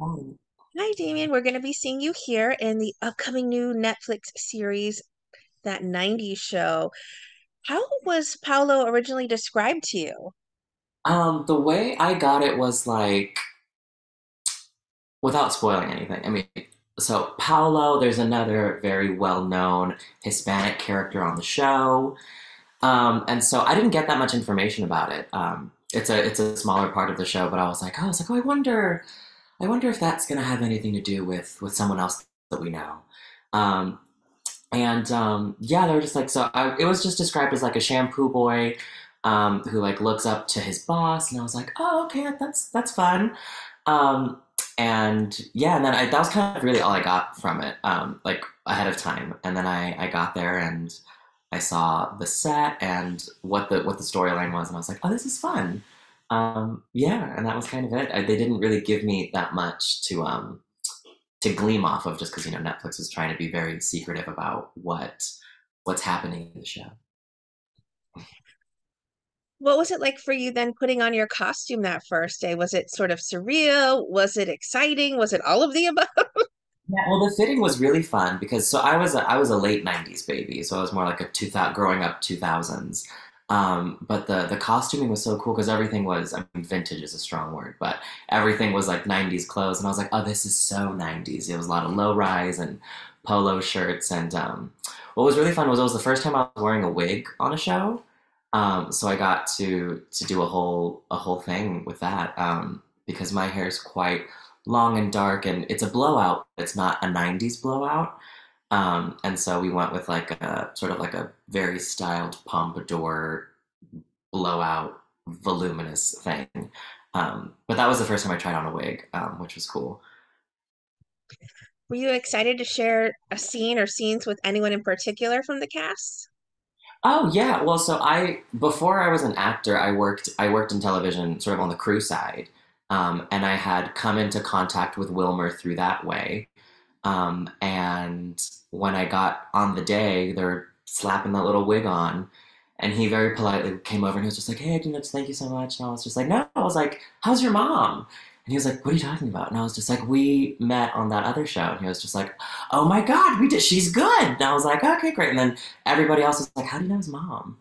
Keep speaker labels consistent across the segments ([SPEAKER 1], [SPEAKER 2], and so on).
[SPEAKER 1] Um,
[SPEAKER 2] Hi, Damian. We're going to be seeing you here in the upcoming new Netflix series, that 90s show. How was Paolo originally described to you?
[SPEAKER 1] the way I got it was like, without spoiling anything. I mean, so Paolo, there's another very well-known Hispanic character on the show, and so I didn't get that much information about it. It's a smaller part of the show, but I was like, oh, I wonder if that's gonna have anything to do with someone else that we know. Um, and yeah, they were just like it was just described as like a shampoo boy who like looks up to his boss, and I was like, oh, okay, that's fun. Um, and yeah, and then that was kind of really all I got from it, like ahead of time. And then I got there and I saw the set and what the storyline was, and I was like, oh, this is fun. Yeah, and that was kind of it. They didn't really give me that much to gleam off of, just because Netflix was trying to be very secretive about what's happening in the show.
[SPEAKER 2] What was it like for you then putting on your costume that first day? Was it sort of surreal? Was it exciting? Was it all of the above?
[SPEAKER 1] Yeah, well, the fitting was really fun because I was a late '90s baby, so I was more like a 2000 growing up 2000s. But the costuming was so cool because everything was, I mean, vintage is a strong word, but everything was like '90s clothes, and I was like, oh, this is so '90s. It was a lot of low rise and polo shirts, and what was really fun was it was the first time I was wearing a wig on a show. So I got to do a whole thing with that, because my hair is quite long and dark, and it's a blowout. It's not a '90s blowout. And so we went with like a sort of like a very styled pompadour blowout, voluminous thing. But that was the first time I tried on a wig, which was cool.
[SPEAKER 2] Were you excited to share a scene or scenes with anyone in particular from the cast?
[SPEAKER 1] Oh yeah, well, so I before I was an actor, I worked in television, sort of on the crew side, and I had come into contact with Wilmer through that way. And when I got on the day, they're slapping that little wig on, and he very politely came over and he was just like, "Hey, thank you so much." And I was just like, "No," I was like, "How's your mom?" And he was like, "What are you talking about?" And I was just like, "We met on that other show." And he was just like, "Oh my God, we did. She's good." And I was like, "Okay, great." And then everybody else was like, "How do you know his mom?"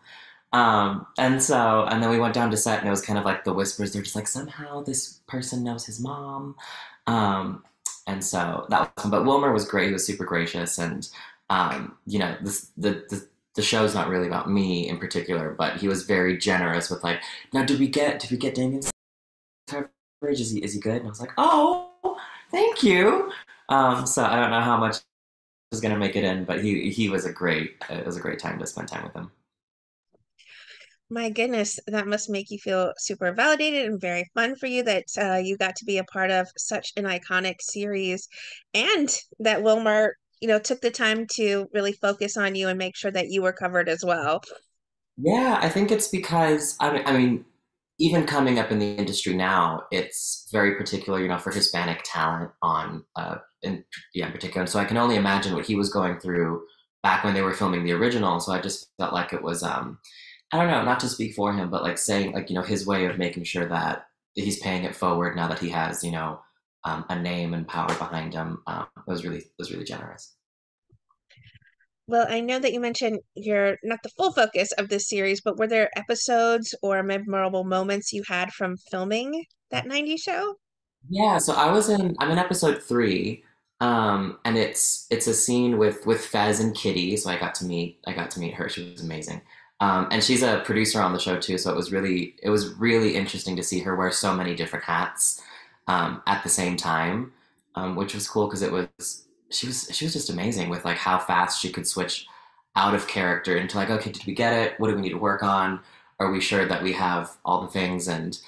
[SPEAKER 1] And then we went down to set, and it was kind of like the whispers. They're just like, somehow this person knows his mom. Um, and so that was fun. But Wilmer was great. He was super gracious. And, the show's not really about me in particular, but he was very generous with like, now, did we get Damien's coverage? Is he good? And I was like, oh, thank you. So I don't know how much was going to make it in, but he was it was a great time to spend time with him.
[SPEAKER 2] My goodness, that must make you feel super validated and very fun for you that you got to be a part of such an iconic series, and that Wilmer, took the time to really focus on you and make sure that you were covered as well.
[SPEAKER 1] Yeah, I think it's because I mean, even coming up in the industry now, it's very particular, for Hispanic talent in particular. And so I can only imagine what he was going through back when they were filming the original. So I just felt like it was, I don't know, not to speak for him, but like saying like his way of making sure that he's paying it forward now that he has a name and power behind him. It was really generous.
[SPEAKER 2] Well, I know that you mentioned you're not the full focus of this series, but were there episodes or memorable moments you had from filming that 90s show?
[SPEAKER 1] Yeah, so I'm in episode 3, and it's a scene with Fez and Kitty. So I got to meet her. She was amazing, and she's a producer on the show too. So it was really interesting to see her wear so many different hats, at the same time, which was cool because it was she was just amazing with like how fast she could switch out of character into like, okay, did we get it? What do we need to work on? Are we sure that we have all the things? And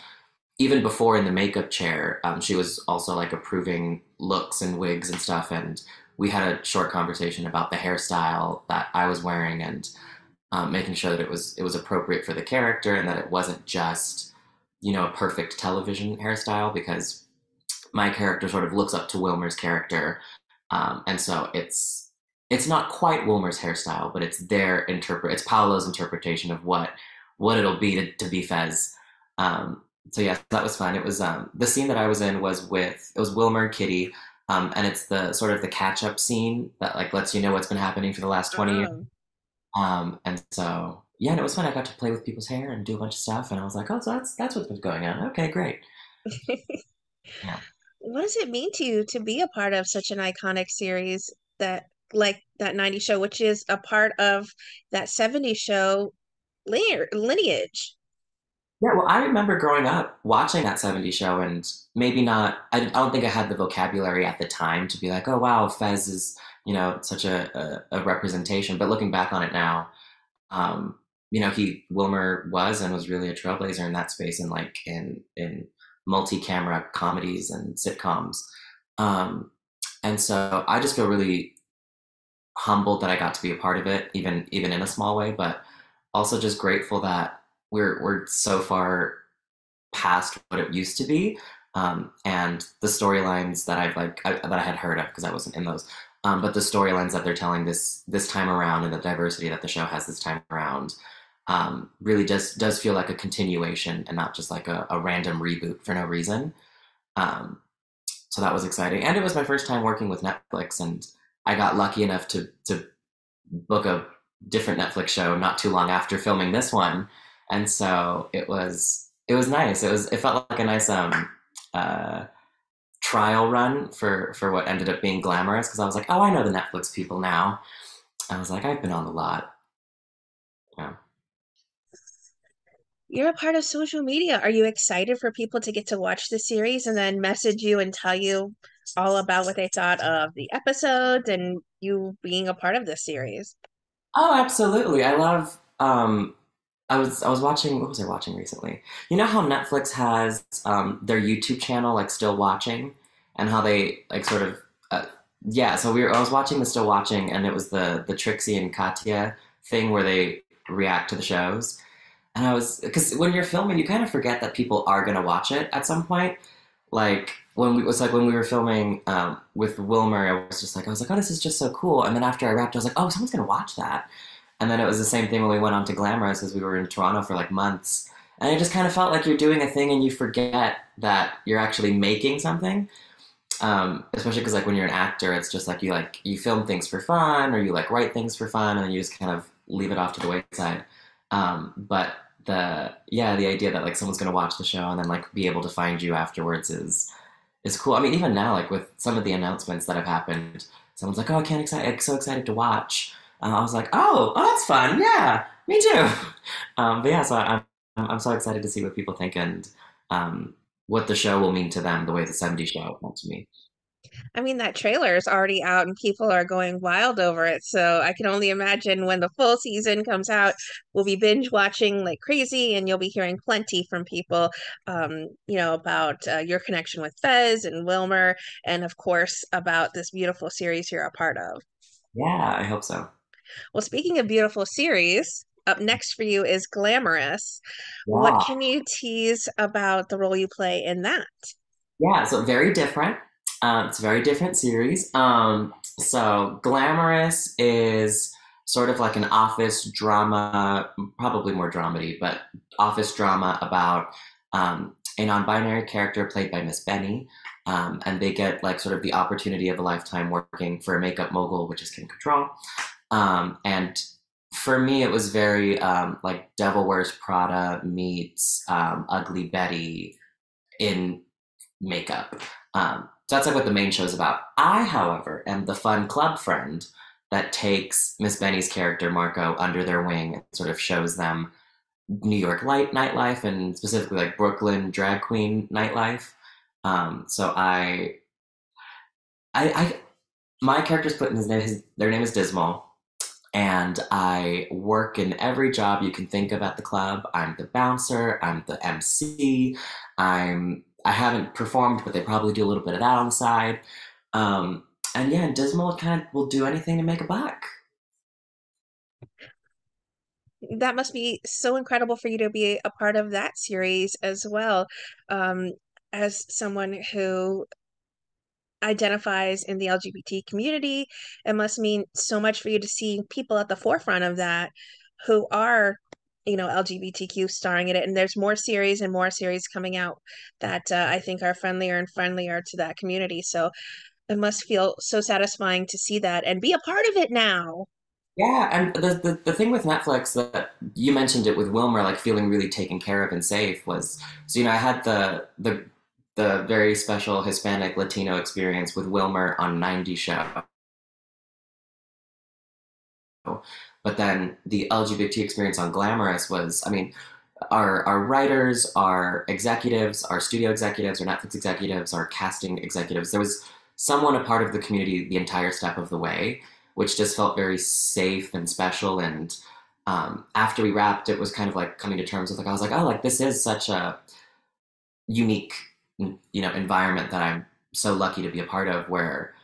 [SPEAKER 1] even before in the makeup chair, she was also like approving looks and wigs and stuff. And we had a short conversation about the hairstyle that I was wearing, and making sure that it was appropriate for the character, and that it wasn't just a perfect television hairstyle, because my character sort of looks up to Wilmer's character, and so it's not quite Wilmer's hairstyle, but it's Paolo's interpretation of what it'll be to be Fez. So yeah, that was fun. It was the scene that I was in was with it was Wilmer and Kitty, and it's the sort of the catch up scene that like lets you know what's been happening for the last 20 years.
[SPEAKER 2] Oh.
[SPEAKER 1] And so yeah, and it was fun. I got to play with people's hair and do a bunch of stuff, and I was like, oh, so that's what's been going on. Okay, great. Yeah.
[SPEAKER 2] What does it mean to you to be a part of such an iconic series that like that 90s show, which is a part of that 70s show lineage?
[SPEAKER 1] Yeah, well, I remember growing up watching that '70s show, and maybe not. I don't think I had the vocabulary at the time to be like, "Oh, wow, Fez is such a representation." But looking back on it now, um, he Wilmer was and was really a trailblazer in that space, and like in multi-camera comedies and sitcoms. Um, and so I just feel really humbled that I got to be a part of it, even in a small way, but also just grateful that we're so far past what it used to be, and the storylines that that I had heard of because I wasn't in those. But the storylines that they're telling this time around and the diversity that the show has this time around really just does feel like a continuation and not just like a random reboot for no reason. Um, so that was exciting, and it was my first time working with Netflix, and I got lucky enough to book a different Netflix show not too long after filming this one, and so it was nice. It felt like a nice uh, trial run for what ended up being glamorous because I was like, oh, I know the Netflix people now. I was like, I've been on the lot. Yeah.
[SPEAKER 2] You're a part of social media. Are you excited for people to get to watch the series and then message you and tell you all about what they thought of the episodes and you being a part of this series?
[SPEAKER 1] Oh, absolutely. I love. I was watching. What was I watching recently? You know how Netflix has their YouTube channel, like Still Watching, and how they like sort of. Yeah, so I was watching the Still Watching, and it was the Trixie and Katya thing where they react to the shows. And I was because when you're filming, you kind of forget that people are gonna watch it at some point. Like when we it was like when we were filming with Wilmer, I was like, oh, this is just so cool. And then after I wrapped, I was like, oh, someone's gonna watch that. And then it was the same thing when we went on to Glamorous, because we were in Toronto for like months. And it just kind of felt like you're doing a thing and you forget that you're actually making something. Especially because like when you're an actor, it's just like you film things for fun or you like write things for fun and then you just kind of leave it off to the wayside. But the idea that like someone's gonna watch the show and then like be able to find you afterwards is cool. I mean, even now, like with some of the announcements that have happened, someone's like, "Oh, I'm so excited to watch." I was like, "Oh, that's fun. Yeah, me too." But yeah, so I'm so excited to see what people think and what the show will mean to them, the way the '70s show meant to me.
[SPEAKER 2] I mean, that trailer is already out and people are going wild over it. So I can only imagine when the full season comes out, we'll be binge watching like crazy and you'll be hearing plenty from people, about your connection with Fez and Wilmer, and of course, about this beautiful series you're a part of.
[SPEAKER 1] Yeah, I hope so.
[SPEAKER 2] Well, speaking of beautiful series, up next for you is Glamorous. What
[SPEAKER 1] Yeah,
[SPEAKER 2] can you tease about the role you play in that?
[SPEAKER 1] yeah. So very different. It's a very different series. So Glamorous is sort of like an office drama, probably more dramedy, but office drama about a non-binary character played by Miss Benny, and they get like sort of the opportunity of a lifetime working for a makeup mogul, which is Kim Cattrall. And for me, it was very like Devil Wears Prada meets Ugly Betty in makeup. So that's like what the main show is about. I, however, am the fun club friend that takes Miss Benny's character Marco under their wing and sort of shows them New York light nightlife and specifically like Brooklyn drag queen nightlife. So I my character's put in their name is Dismal, and I work in every job you can think of at the club. I'm the bouncer, I'm the MC, I haven't performed, but they probably do a little bit of that on the side. Um, and yeah, Dismal kind of will do anything to make a buck.
[SPEAKER 2] That must be so incredible for you to be a part of that series as well. Um, as someone who identifies in the LGBT community, it must mean so much for you to see people at the forefront of that who are LGBTQ starring in it, and there's more series coming out that I think are friendlier and friendlier to that community. So it must feel so satisfying to see that and be a part of it now.
[SPEAKER 1] Yeah, and the thing with Netflix that you mentioned it with Wilmer, like feeling really taken care of and safe was, so I had the very special Hispanic Latino experience with Wilmer on 90's show, but then the LGBT experience on Glamorous was, I mean, our writers, our executives, our studio executives, our Netflix executives, our casting executives. There was someone a part of the community the entire step of the way, which just felt very safe and special. And after we wrapped, it was kind of like coming to terms with like I was like, oh, like this is such a unique, environment that I'm so lucky to be a part of. Where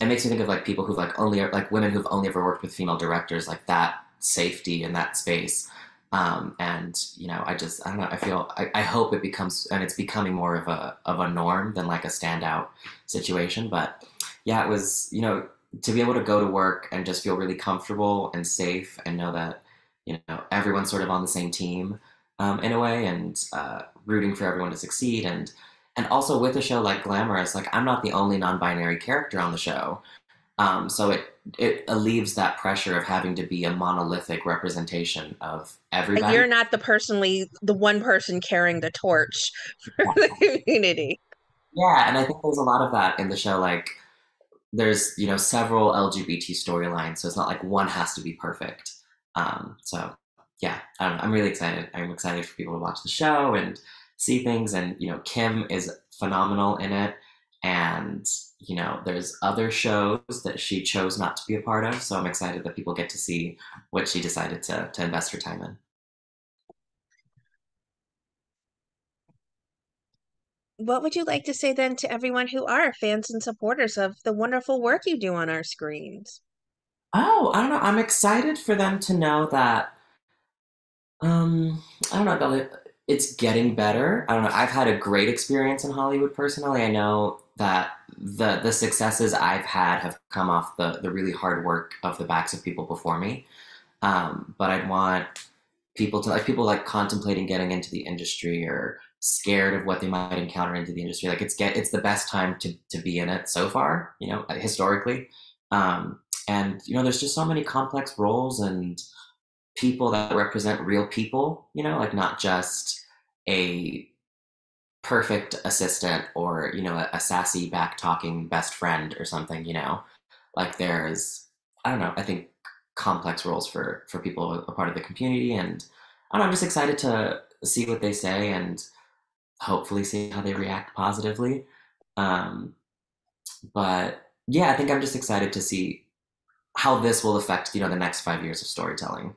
[SPEAKER 1] it makes me think of like people who've like only like women who've only ever worked with female directors, like that safety in that space. And I don't know, I hope it becomes, and it's becoming more of a norm than like a standout situation. But yeah, it was, to be able to go to work and just feel really comfortable and safe and know that, everyone's sort of on the same team, in a way, and rooting for everyone to succeed. And also with a show like Glamorous, like I'm not the only non-binary character on the show. So it alleviates that pressure of having to be a monolithic representation of everybody.
[SPEAKER 2] You're not the one person carrying the torch for the community.
[SPEAKER 1] Yeah, and I think there's a lot of that in the show. Like there's, several LGBT storylines, so it's not like one has to be perfect. So yeah, I don't know. I'm really excited. I'm excited for people to watch the show and see things. And Kim is phenomenal in it. And there's other shows that she chose not to be a part of. So I'm excited that people get to see what she decided to invest her time in.
[SPEAKER 2] What would you like to say then to everyone who are fans and supporters of the wonderful work you do on our screens?
[SPEAKER 1] Oh, I don't know. I'm excited for them to know that I don't know, it's getting better. I don't know. I've had a great experience in Hollywood personally. I know that the successes I've had have come off the really hard work of the backs of people before me. But I'd want people like contemplating getting into the industry or scared of what they might encounter into the industry. Like it's the best time to be in it so far, historically. And there's just so many complex roles and people that represent real people, like not just a perfect assistant or, a sassy back talking best friend or something. Like there's, I don't know, I think complex roles for people a part of the community. And I don't know, I'm just excited to see what they say and hopefully see how they react positively. Um, but yeah, I think I'm just excited to see how this will affect, the next 5 years of storytelling.